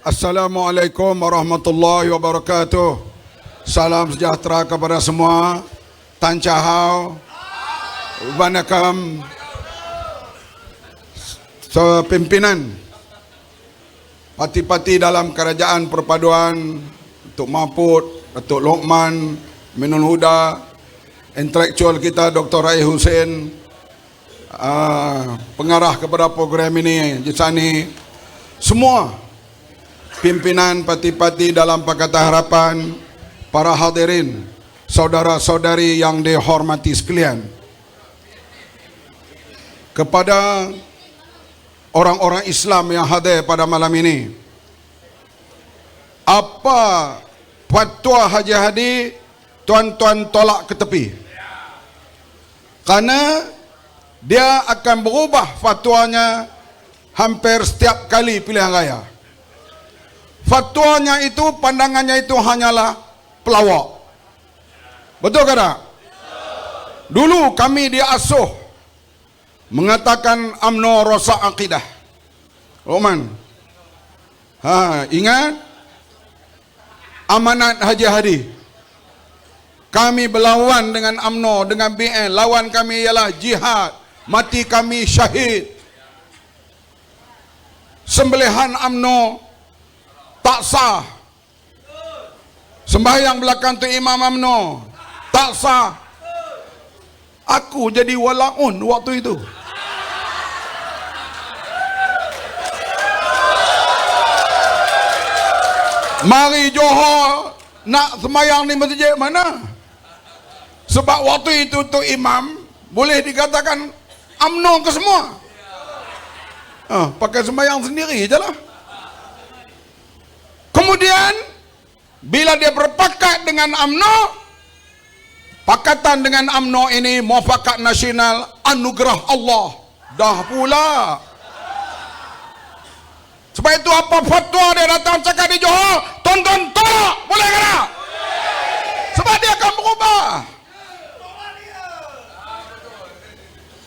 Assalamualaikum warahmatullahi wabarakatuh. Salam sejahtera kepada semua. Tan Chahau, Vanakam, pimpinan parti-parti dalam kerajaan perpaduan, Datuk Mahfud, Datuk Lokman, Minun Huda, intelektual kita Dr. Rai Hussein, pengarah kepada program ini, Jisani, semua pimpinan parti-parti dalam Pakatan Harapan, para hadirin, saudara-saudari yang dihormati sekalian. Kepada orang-orang Islam yang hadir pada malam ini, apa fatwa Haji Hadi, tuan-tuan tolak ke tepi. Karena dia akan berubah fatwanya hampir setiap kali pilihan raya. Fatwanya itu, pandangannya itu hanyalah pelawak. Betul ke tak? Dulu kami diasuh mengatakan UMNO rosak akidah. Roman, ingat amanat Haji Hadi. Kami berlawan dengan UMNO, dengan BN. Lawan kami ialah jihad, mati kami syahid. Sembelihan UMNO tak sah. Sembahyang belakang tu Imam UMNO tak sah. Aku jadi walaun waktu itu. Mari Johor nak sembahyang di masjid mana? Sebab waktu itu tu imam boleh dikatakan UMNO ke semua. Pakai sembahyang sendiri je lah. Kemudian bila dia berpakat dengan UMNO, pakatan dengan UMNO ini muafakat nasional, anugerah Allah. Dah pula. Sebab itu apa fatwa dia datang cakap di Johor, tonton tolak, boleh ke tak? Sebab dia akan berubah.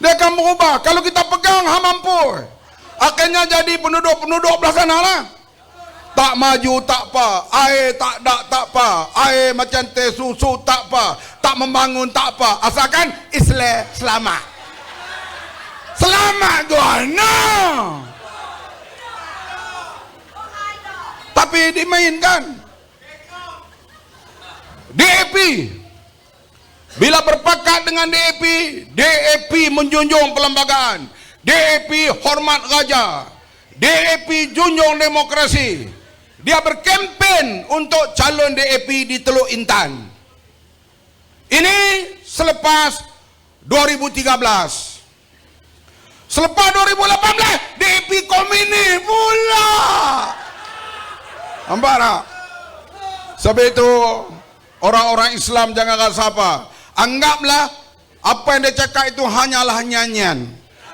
Dia akan berubah. Kalau kita pegang, mampu. Akhirnya jadi penduduk-penduduk belah sana lah. Tak maju tak apa, air tak ada tak apa, air macam teh susu tak apa, tak membangun tak apa, asalkan Islam selamat. Selamat guna. Tapi dimainkan. DAP bila berpakat dengan DAP menjunjung perlembagaan, DAP hormat raja, DAP junjung demokrasi. Dia berkempen untuk calon DAP di Teluk Intan. Ini selepas 2013. Selepas 2018, DAP Komini pula. Nampak tak? Sebab itu, orang-orang Islam jangan rasa apa. Anggaplah apa yang dia cakap itu hanyalah nyanyian.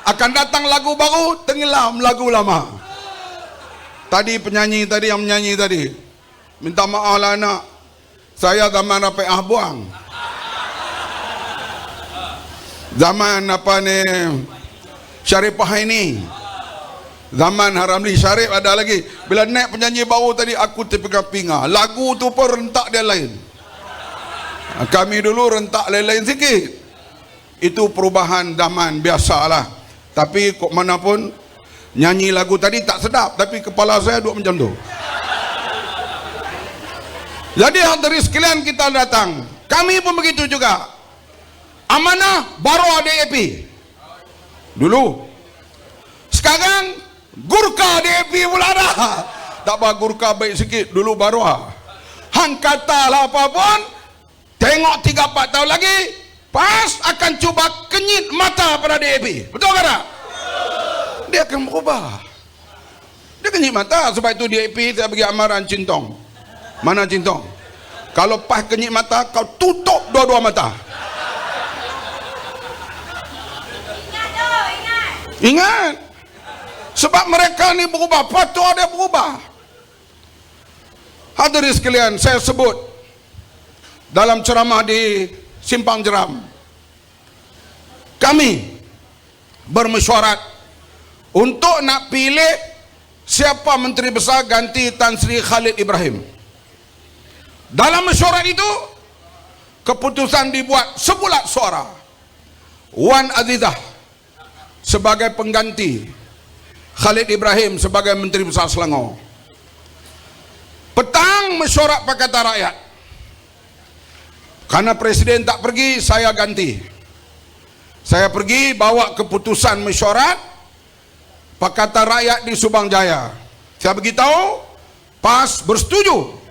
Akan datang lagu baru, tenggelam lagu lama. Tadi penyanyi tadi yang menyanyi tadi, minta maaf lah nak, saya zaman Rafi'ah buang. Zaman apa ni, Syarifah ini. Zaman Haramli Syarif ada lagi. Bila naik penyanyi baru tadi, aku terpinga-pinga. Lagu tu pun rentak dia lain. Kami dulu rentak lain-lain sikit. Itu perubahan zaman biasalah. Tapi kok mana pun, nyanyi lagu tadi tak sedap, tapi kepala saya duduk macam tu. Jadi hadirin sekalian, kita datang, kami pun begitu juga. Amanah baru DAP dulu. Sekarang Gurkha DAP pula dah. Tak apa, Gurkha baik sikit, dulu baru hang katalah apa pun, tengok 3-4 tahun lagi PAS akan cuba kenyit mata pada DAP. Betul ke tak? Dia akan berubah. Dia kenyit mata. Sebab itu DAP saya bagi amaran Cintong. Mana Cintong? Kalau PAS kenyit mata, kau tutup dua-dua mata. Ingat. Sebab mereka ni berubah. Fatwa dia berubah. Hadirin sekalian, saya sebut dalam ceramah di Simpang Jeram, kami bermesyuarat untuk nak pilih siapa Menteri Besar ganti Tan Sri Khalid Ibrahim. Dalam mesyuarat itu, keputusan dibuat sebulat suara. Wan Azizah sebagai pengganti Khalid Ibrahim sebagai Menteri Besar Selangor. Petang mesyuarat Pakatan Rakyat. Karena Presiden tak pergi, saya ganti. Saya pergi bawa keputusan mesyuarat Pakatan Rakyat di Subang Jaya. Saya beritahu, PAS bersetuju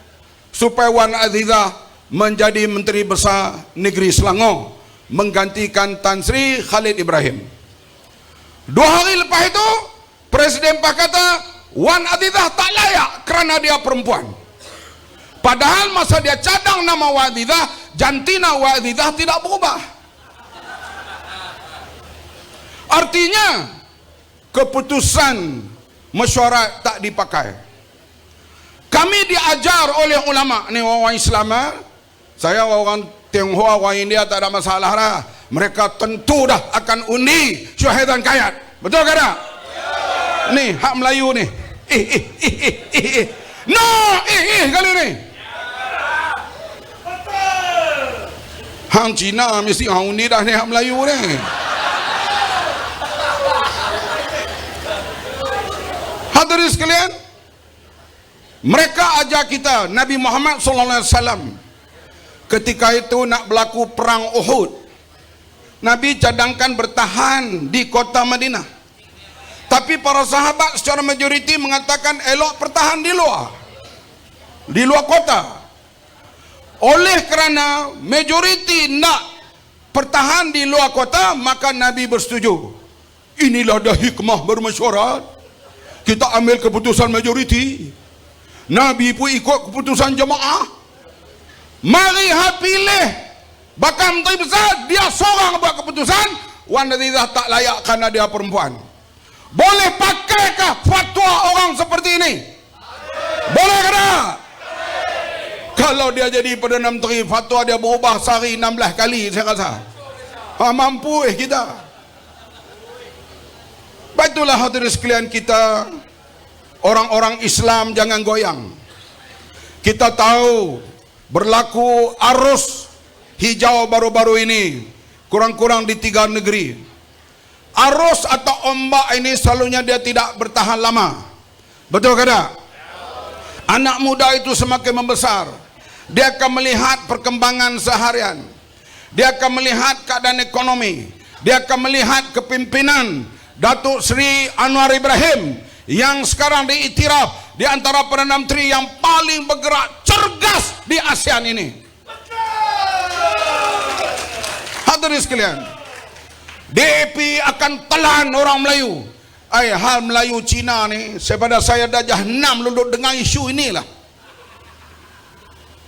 supaya Wan Azizah menjadi Menteri Besar Negeri Selangor, menggantikan Tan Sri Khalid Ibrahim. 2 hari lepas itu, Presiden PAS kata Wan Azizah tak layak kerana dia perempuan. Padahal masa dia cadang nama Wan Azizah, jantina Wan Azizah tidak berubah. Artinya keputusan mesyuarat tak dipakai. Kami diajar oleh ulama ni, orang Islam. Saya orang Tionghoa, orang India tak ada masalah dah. Mereka tentu dah akan undi Syahidan Kayat. Betul ke tak? Ni hak Melayu ni. No, kali ni. Hang Cina mesti hang undi dah ni hak Melayu ni. Hadirin sekalian, mereka ajar kita, Nabi Muhammad SAW ketika itu nak berlaku perang Uhud, Nabi cadangkan bertahan di kota Madinah. Tapi para sahabat secara majoriti mengatakan elok bertahan di luar kota. Oleh kerana majoriti nak bertahan di luar kota, maka Nabi bersetuju. Inilah dah hikmah bermesyuarat. Kita ambil keputusan majoriti. Nabi pun ikut keputusan jemaah. Mari pilih bakal Menteri Besar, dia seorang buat keputusan. Wan Azizah tak layak kerana dia perempuan. Boleh pakaikah fatwa orang seperti ini? Boleh ke tak? Kalau dia jadi Perdana Menteri, fatwa dia berubah sehari 16 kali, saya rasa mampu kita. Baiklah hadirin sekalian kita, orang-orang Islam jangan goyang. Kita tahu berlaku arus hijau baru-baru ini, kurang-kurang di 3 negeri. Arus atau ombak ini selalunya dia tidak bertahan lama. Betul ke tak? Anak muda itu semakin membesar, dia akan melihat perkembangan seharian, dia akan melihat keadaan ekonomi, dia akan melihat kepimpinan Datuk Seri Anwar Ibrahim yang sekarang diiktiraf di antara Perdana Menteri yang paling bergerak cergas di ASEAN ini. Hadirin sekalian, DAP akan telan orang Melayu. Hal Melayu Cina ni, daripada saya dah jahanam duduk dengan isu inilah.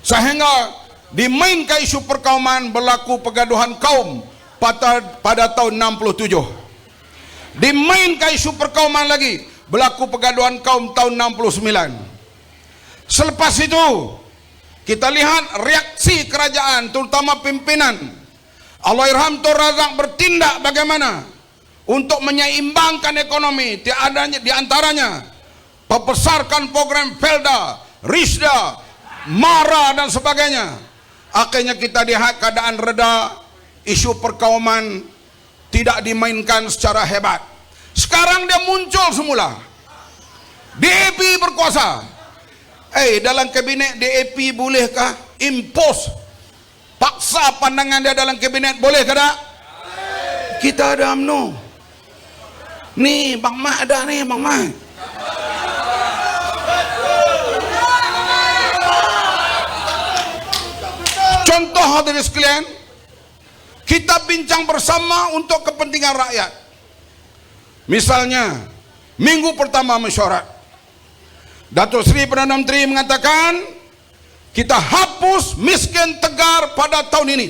Sehingga dimainkan isu perkauman, berlaku pergaduhan kaum pada tahun 67. Dimainkan isu perkauman lagi, berlaku pergaduhan kaum tahun 69. Selepas itu kita lihat reaksi kerajaan, terutama pimpinan Allahyarham Tun Razak bertindak bagaimana untuk menyeimbangkan ekonomi. Di antaranya membesarkan program Felda, Risda, Mara dan sebagainya. Akhirnya kita lihat keadaan reda, isu perkauman tidak dimainkan secara hebat. Sekarang dia muncul semula. DAP berkuasa. Dalam kabinet DAP bolehkah impose, paksa pandangan dia dalam kabinet, boleh ke tak? Kita ada UMNO. Ni Bang Mat ada ni, Bang Mat. Contoh hadirin sekalian, kita bincang bersama untuk kepentingan rakyat. Misalnya, minggu pertama mesyuarat, Datuk Seri Perdana Menteri mengatakan kita hapus miskin tegar pada tahun ini.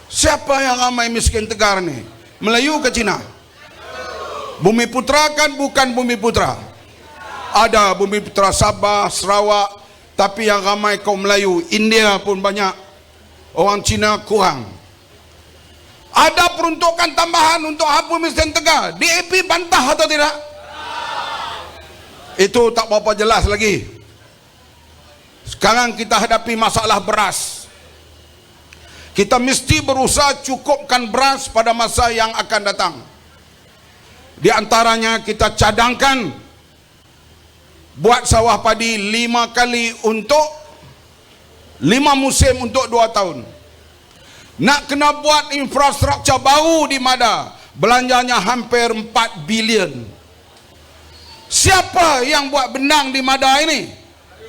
Siapa yang ramai miskin tegar ni? Melayu ke Cina? Bumi Putra kan bukan Bumi Putra. Ada Bumi Putra Sabah, Sarawak, tapi yang ramai kaum Melayu. India pun banyak, orang Cina kurang. Ada peruntukan tambahan untuk hapus miskin tegar. DAP bantah atau tidak? Itu tak berapa jelas lagi. Sekarang kita hadapi masalah beras. Kita mesti berusaha cukupkan beras pada masa yang akan datang. Di antaranya kita cadangkan buat sawah padi 5 kali untuk 5 musim untuk 2 tahun. Nak kena buat infrastruktur baru di Mada, belanjanya hampir 4 bilion. Siapa yang buat benang di Mada ini?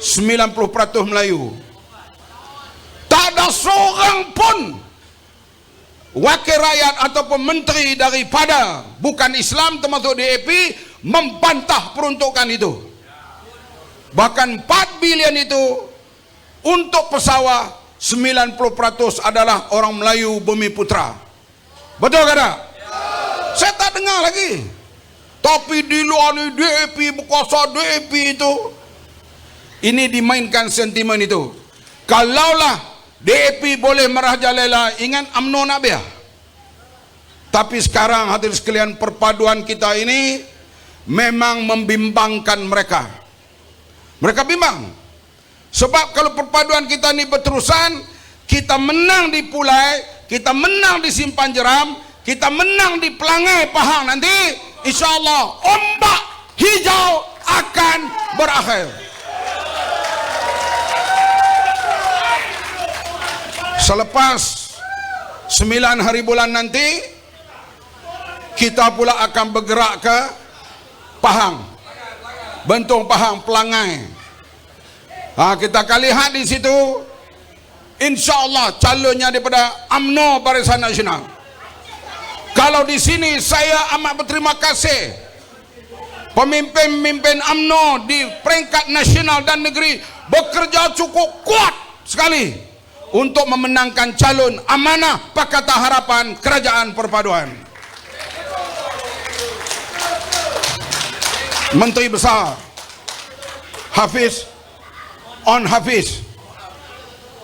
90% Melayu. Tak ada seorang pun wakil rakyat ataupun menteri daripada bukan Islam termasuk DAP membantah peruntukan itu. Bahkan 4 bilion itu untuk pesawah 90% adalah orang Melayu Bumi Putra. Betul ke tak? Saya tak dengar lagi. Tapi di luar ni DAP berkuasa, DAP itu. Ini dimainkan sentimen itu. Kalaulah DAP boleh merajalela, ingat UMNO nak biar. Tapi sekarang hadirin sekalian, perpaduan kita ini memang membimbangkan mereka. Mereka bimbang. Sebab kalau perpaduan kita ini berterusan, kita menang di Pulai, kita menang di Simpan Jeram, kita menang di Pelangai Pahang nanti, insyaAllah ombak hijau akan berakhir. Selepas 9 hari bulan nanti, kita pula akan bergerak ke Pahang, Bentong Pahang, Pelangai. Kita akan lihat di situ, insya-Allah calonnya daripada UMNO Barisan Nasional. Kalau di sini saya amat berterima kasih pemimpin-pemimpin UMNO di peringkat nasional dan negeri bekerja cukup kuat sekali untuk memenangkan calon amanah Pakatan Harapan Kerajaan Perpaduan. Menteri Besar Hafiz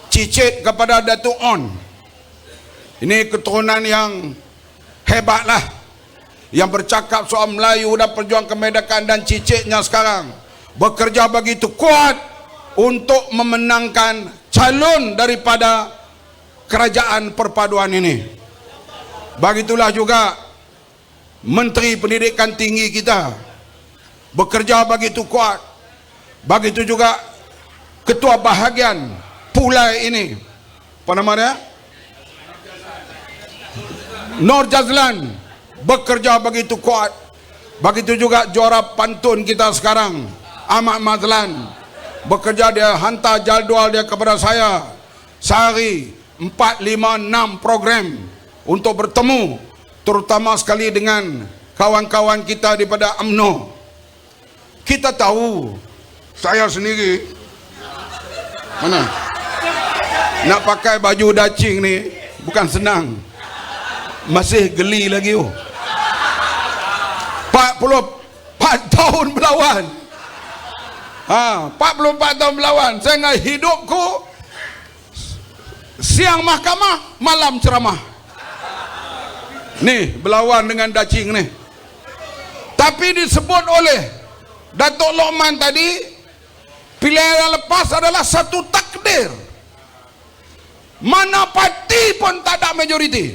cicit kepada Datuk On. Ini keturunan yang hebatlah, yang bercakap soal Melayu dan perjuang kemerdekaan, dan cicitnya sekarang bekerja begitu kuat untuk memenangkan calon daripada kerajaan perpaduan ini. Begitulah juga Menteri Pendidikan Tinggi kita bekerja begitu kuat. Begitu juga Ketua Bahagian Pulai ini, apa nama dia? Nur Jazlan, bekerja begitu kuat. Begitu juga juara pantun kita sekarang, Ahmad Mazlan, bekerja, dia hantar jadual dia kepada saya sehari 4, 5, 6 program untuk bertemu, terutama sekali dengan kawan-kawan kita daripada UMNO. Kita tahu, saya sendiri mana nak pakai baju dacing ni bukan senang, masih geli lagi. 44 tahun berlawan. 44 tahun berlawan. Saya ingat hidupku siang mahkamah, malam ceramah. Ni berlawan dengan dacing ni. Tapi disebut oleh Datuk Lokman tadi, pilihan yang lepas adalah satu takdir. Mana parti pun tak ada majoriti.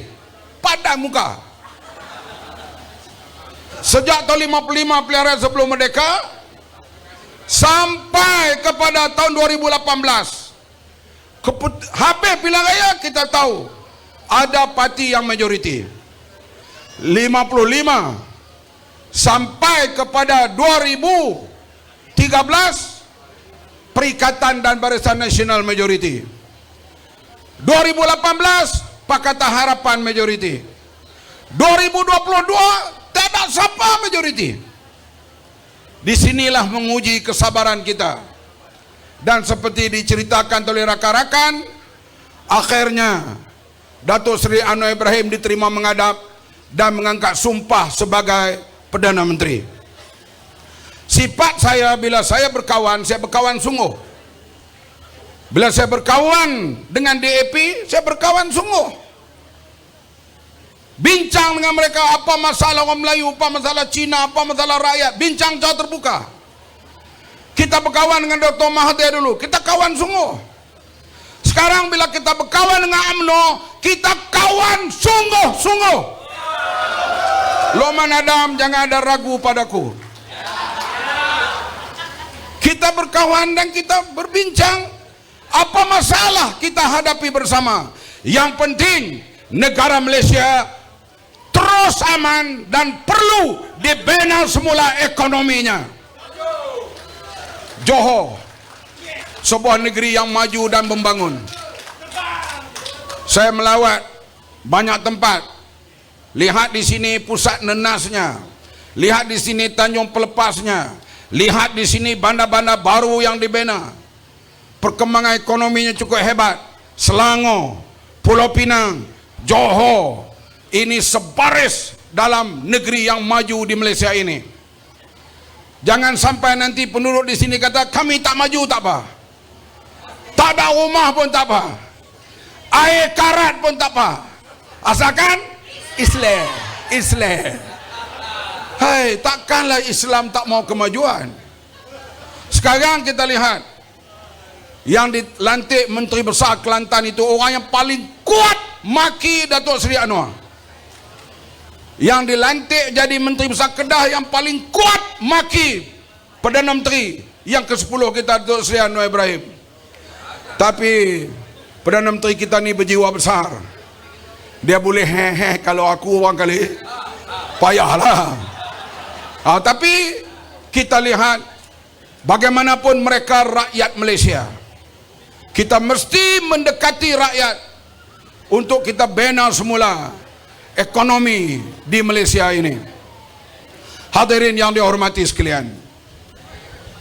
Padam muka. Sejak tahun 55 pilihan raya sebelum merdeka sampai kepada tahun 2018, habis pilihan raya, kita tahu ada parti yang majoriti. 55 sampai kepada 2013 Perikatan dan Barisan Nasional majoriti. 2018 Pakatan Harapan majoriti. 2022 tak ada siapa majoriti. Di sinilah menguji kesabaran kita. Dan seperti diceritakan oleh rakan-rakan, akhirnya Datuk Seri Anwar Ibrahim diterima menghadap dan mengangkat sumpah sebagai Perdana Menteri. Sifat saya bila saya berkawan sungguh. Bila saya berkawan dengan DAP, saya berkawan sungguh. Bincang dengan mereka apa masalah orang Melayu, apa masalah Cina, apa masalah rakyat, bincang jauh terbuka. Kita berkawan dengan Dr. Mahathir dulu, kita kawan sungguh. Sekarang bila kita berkawan dengan UMNO, kita kawan sungguh-sungguh. Loman Adam, jangan ada ragu padaku. Kita berkawan dan kita berbincang apa masalah kita hadapi bersama. Yang penting negara Malaysia terus aman dan perlu dibina semula ekonominya. Johor, sebuah negeri yang maju dan membangun. Saya melawat banyak tempat. Lihat di sini pusat nenasnya, lihat di sini Tanjung Pelepasnya, lihat di sini bandar-bandar baru yang dibina. Perkembangan ekonominya cukup hebat. Selangor, Pulau Pinang, Johor, ini sebaris dalam negeri yang maju di Malaysia ini. Jangan sampai nanti penduduk di sini kata kami tak maju, tak apa. Tak ada rumah pun tak apa. Air karat pun tak apa. Asalkan Islam. Hai, takkanlah Islam tak mau kemajuan. Sekarang kita lihat yang dilantik Menteri Besar Kelantan itu orang yang paling kuat maki Datuk Seri Anwar. Yang dilantik jadi Menteri Besar Kedah yang paling kuat maki Perdana Menteri yang ke-10 kita, Datuk Seri Anwar Ibrahim. Tapi Perdana Menteri kita ni berjiwa besar. Dia boleh kalau aku orang kali payahlah. Tapi kita lihat bagaimanapun mereka rakyat Malaysia. Kita mesti mendekati rakyat untuk kita bina semula ekonomi di Malaysia ini. Hadirin yang dihormati sekalian,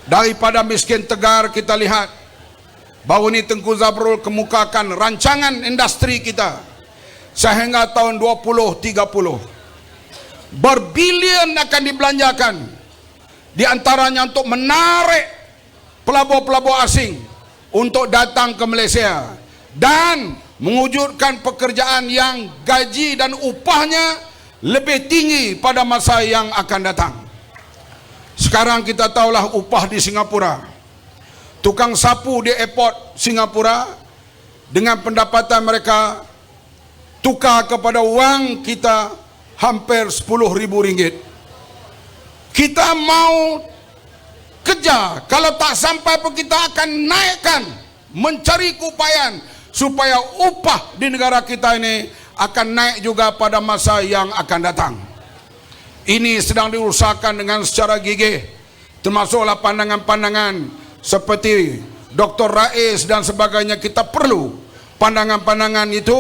daripada miskin tegar kita lihat bahawa ini Tengku Zabrul kemukakan rancangan industri kita sehingga tahun 2030 berbilion akan dibelanjakan, di antaranya untuk menarik pelabur-pelabur asing untuk datang ke Malaysia dan mewujudkan pekerjaan yang gaji dan upahnya lebih tinggi pada masa yang akan datang. Sekarang kita tahulah upah di Singapura. Tukang sapu di airport Singapura dengan pendapatan mereka tukar kepada wang kita hampir RM10,000. Kita mau kejar, kalau tak sampai pun kita akan naikkan, mencari keupayaan supaya upah di negara kita ini akan naik juga pada masa yang akan datang. Ini sedang diusahakan dengan secara gigih, termasuklah pandangan-pandangan seperti Dr. Rais dan sebagainya. Kita perlu pandangan-pandangan itu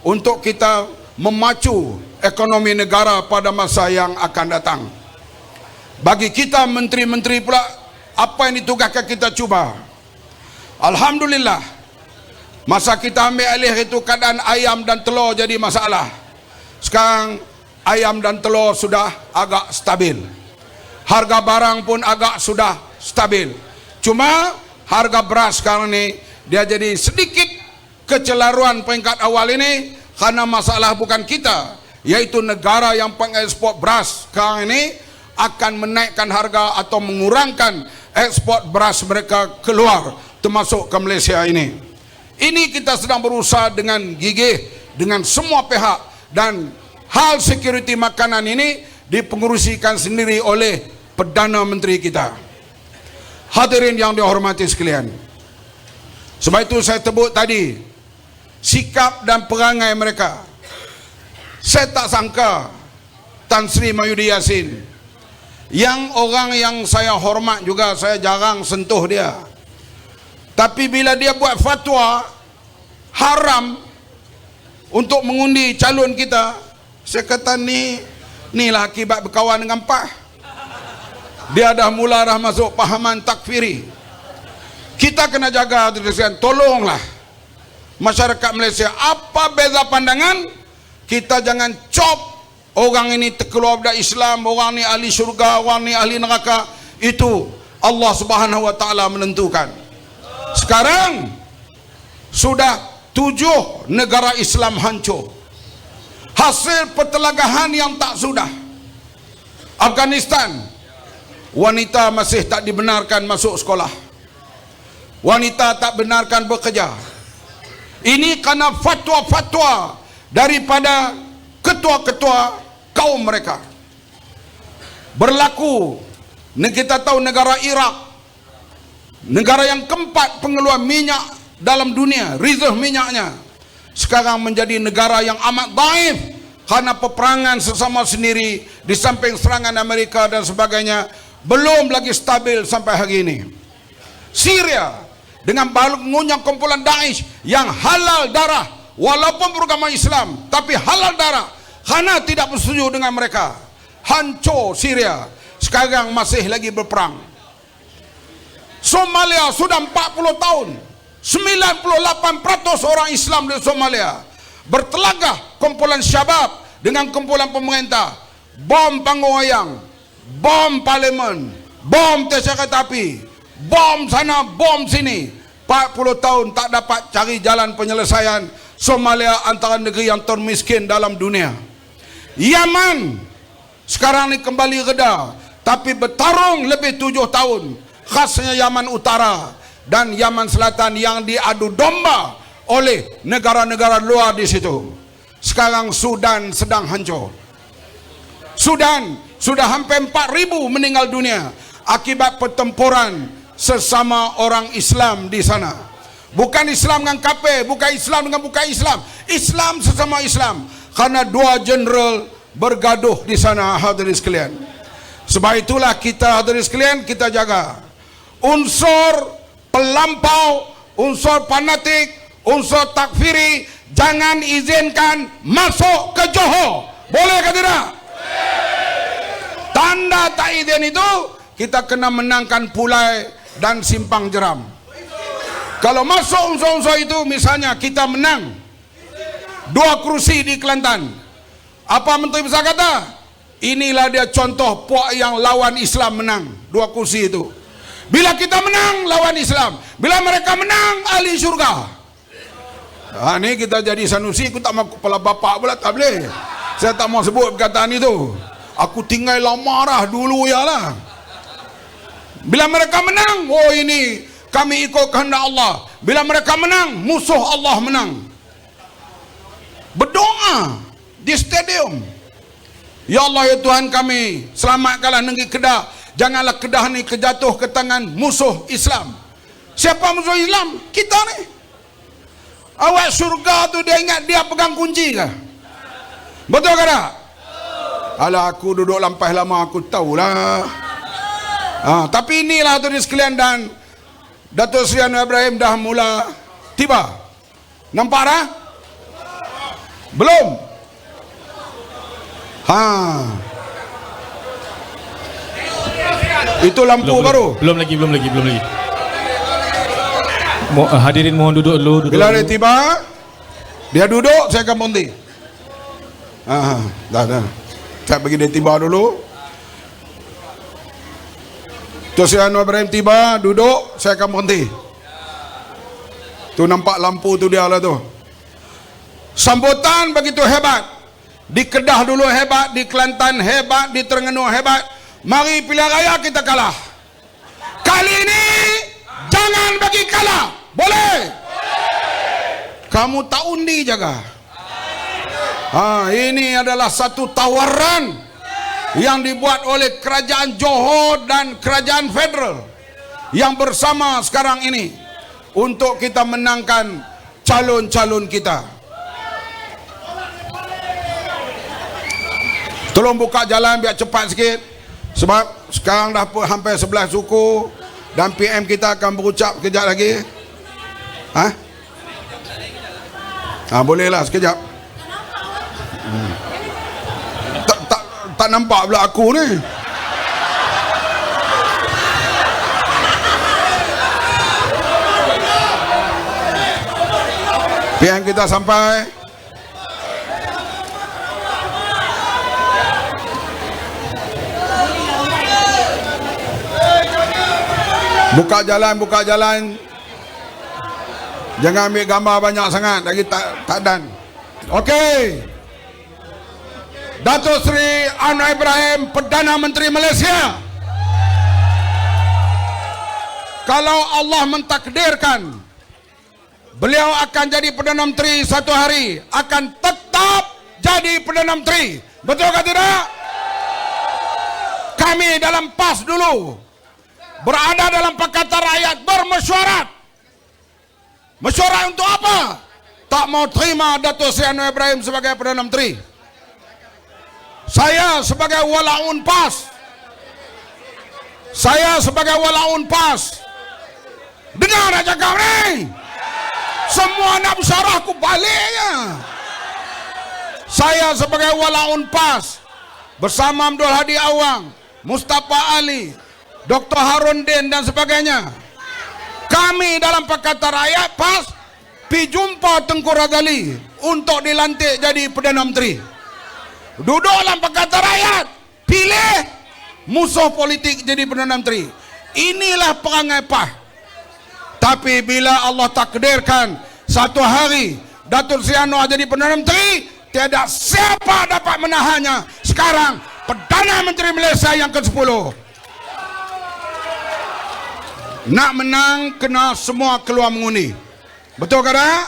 untuk kita memacu ekonomi negara pada masa yang akan datang. Bagi kita menteri-menteri pula, apa yang ditugaskan kita cuba. Alhamdulillah, masa kita ambil alih itu keadaan ayam dan telur jadi masalah. Sekarang ayam dan telur sudah agak stabil. Harga barang pun agak sudah stabil. Cuma harga beras sekarang ni dia jadi sedikit kecelaruan peringkat awal ini karena masalah bukan kita, yaitu negara yang pengekspor beras sekarang ini akan menaikkan harga atau mengurangkan ekspor beras mereka keluar termasuk ke Malaysia ini. Ini kita sedang berusaha dengan gigih dengan semua pihak, dan hal security makanan ini dipengurusikan sendiri oleh Perdana Menteri kita. Hadirin yang dihormati sekalian, sebab itu saya sebut tadi sikap dan perangai mereka. Saya tak sangka Tan Sri Mahyudin Yassin, yang orang yang saya hormat juga, saya jarang sentuh dia, tapi bila dia buat fatwa haram untuk mengundi calon kita, saya kata inilah akibat berkawan dengan PAH. Dia dah mula dah masuk pahaman takfiri. Kita kena jaga, tolonglah masyarakat Malaysia, apa beza pandangan, kita jangan cop orang ini terkeluar dari Islam, orang ni ahli syurga, orang ni ahli neraka. Itu Allah Subhanahu Wa Taala menentukan. Sekarang sudah 7 negara Islam hancur hasil pertelagahan yang tak sudah. Afghanistan wanita masih tak dibenarkan masuk sekolah. Wanita tak benarkan bekerja. Ini karena fatwa-fatwa daripada ketua-ketua kaum mereka. Berlaku, kita tahu negara Iraq, negara yang keempat pengeluar minyak dalam dunia, reserve minyaknya, sekarang menjadi negara yang amat daif karena peperangan sesama sendiri, di samping serangan Amerika dan sebagainya, belum lagi stabil sampai hari ini. Syria dengan bangunnya kumpulan Daesh yang halal darah, walaupun beragama Islam tapi halal darah, karena tidak bersetuju dengan mereka, hancur Syria. Sekarang masih lagi berperang. Somalia sudah 40 tahun, 98% orang Islam di Somalia. Bertelagah kumpulan syabab dengan kumpulan pemerintah, bom panggung wayang, bom parlimen, bom stesen kereta api, bom sana, bom sini. 40 tahun tak dapat cari jalan penyelesaian. Somalia antara negeri yang termiskin dalam dunia. Yaman sekarang ni kembali reda, tapi bertarung lebih 7 tahun. Khasnya Yaman Utara dan Yaman Selatan yang diadu domba oleh negara-negara luar di situ. Sekarang Sudan sedang hancur. Sudan sudah hampir 4,000 meninggal dunia akibat pertempuran sesama orang Islam di sana. Bukan Islam dengan kafir, bukan Islam dengan bukan Islam, Islam sesama Islam, karena dua jeneral bergaduh di sana, hadirin sekalian. Sebab itulah kita, hadirin sekalian, kita jaga unsur pelampau, unsur fanatik, unsur takfiri jangan izinkan masuk ke Johor. Boleh ke tidak? Tanda tak izin itu kita kena menangkan Pulai dan Simpang Jeram. Kalau masuk unsur-unsur itu, misalnya kita menang 2 kerusi di Kelantan, apa Menteri Besar kata? Inilah dia contoh puak yang lawan Islam menang 2 kerusi itu. Bila kita menang lawan Islam, bila mereka menang ahli syurga. Ini kita jadi Sanusi, aku tak mau kepala bapak pula, tak boleh. Saya tak mau sebut perkataan itu. Aku tinggal marah dulu ya lah. Bila mereka menang, oh ini kami ikut kehendak Allah. Bila mereka menang, musuh Allah menang. Berdoa di stadium, ya Allah ya Tuhan kami, selamatkanlah negeri Kedah. Janganlah Kedah ni kejatuh ke tangan musuh Islam. Siapa musuh Islam? Kita ni. Awak syurga tu dia ingat dia pegang kunci ke? Betul ke tak? Alah, aku duduk lampai lama, aku tahulah. Tapi inilah tu sekalian, dan Datuk Seri Anwar Ibrahim dah mula tiba. Nampak dah? Belum? Itu lampu belum, baru. Belum lagi. Hadirin mohon duduk dulu. Bila dia tiba, dia duduk, saya akan berhenti. Dah. Saya bagi dia tiba dulu. Datuk Seri Anwar Ibrahim tiba, duduk, saya akan berhenti. Tu nampak lampu tu dia lah tu. Sambutan begitu hebat. Di Kedah dulu hebat, di Kelantan hebat, di Terengganu hebat. Mari pilihan raya kita kalah. Kali ini jangan bagi kalah. Boleh? Kamu tak undi jaga. Ini adalah satu tawaran yang dibuat oleh kerajaan Johor dan kerajaan federal yang bersama sekarang ini untuk kita menangkan calon-calon kita. Tolong buka jalan biar cepat sikit, sebab sekarang dah hampir 11 suku dan PM kita akan berucap sekejap lagi. Bolehlah sekejap. Tak nampak pula aku ni. PM kita sampai. Buka jalan. Jangan ambil gambar banyak sangat, lagi tak dan. Okey. Datuk Seri Anwar Ibrahim, Perdana Menteri Malaysia. kalau Allah mentakdirkan beliau akan jadi Perdana Menteri satu hari, akan tetap jadi Perdana Menteri. Betul ke tidak? Kami dalam PAS dulu berada dalam Pakatan Rakyat bermesyuarat. Mesyuarat untuk apa? Tak mau terima Dato' Seri Anwar Ibrahim sebagai Perdana Menteri. Saya sebagai walaun PAS, dengar nak cakap ni, semua nak bersyarah aku baliknya. Saya sebagai walaun PAS bersama Abdul Hadi Awang, Mustafa Ali, Dr. Harun Din dan sebagainya, kami dalam Pakatan Rakyat PAS pergi jumpa Tengku Razali untuk dilantik jadi Perdana Menteri. Duduk dalam Pakatan Rakyat, pilih musuh politik jadi Perdana Menteri. Inilah perangai PAS. Tapi bila Allah takdirkan satu hari Datuk Seri Anwar jadi Perdana Menteri, tiada siapa dapat menahannya. Sekarang Perdana Menteri Malaysia yang ke-10. Nak menang kena semua keluar mengundi. Betul ke tak?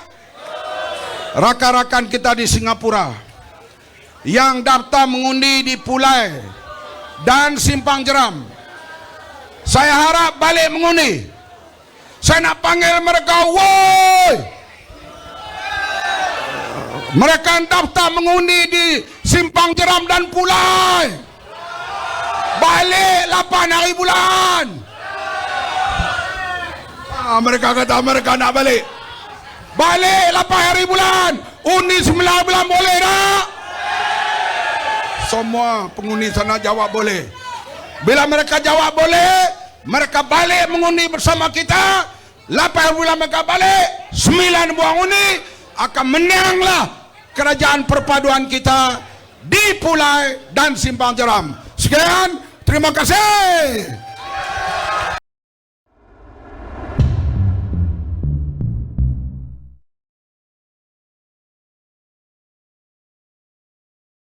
Rakan-rakan kita di Singapura yang daftar mengundi di Pulai dan Simpang Jeram, saya harap balik mengundi. Saya nak panggil mereka, woi! Mereka yang daftar mengundi di Simpang Jeram dan Pulai, balik 8 hari bulan. Mereka kata mereka nak balik. Balik 8 hari bulan. Undi 9 bulan boleh tak? Semua pengundi sana jawab boleh. Bila mereka jawab boleh, mereka balik mengundi bersama kita. 8 bulan mereka balik, 9 buah undi, akan menanglah kerajaan perpaduan kita di Pulai dan Simpang Jeram. Sekian, terima kasih.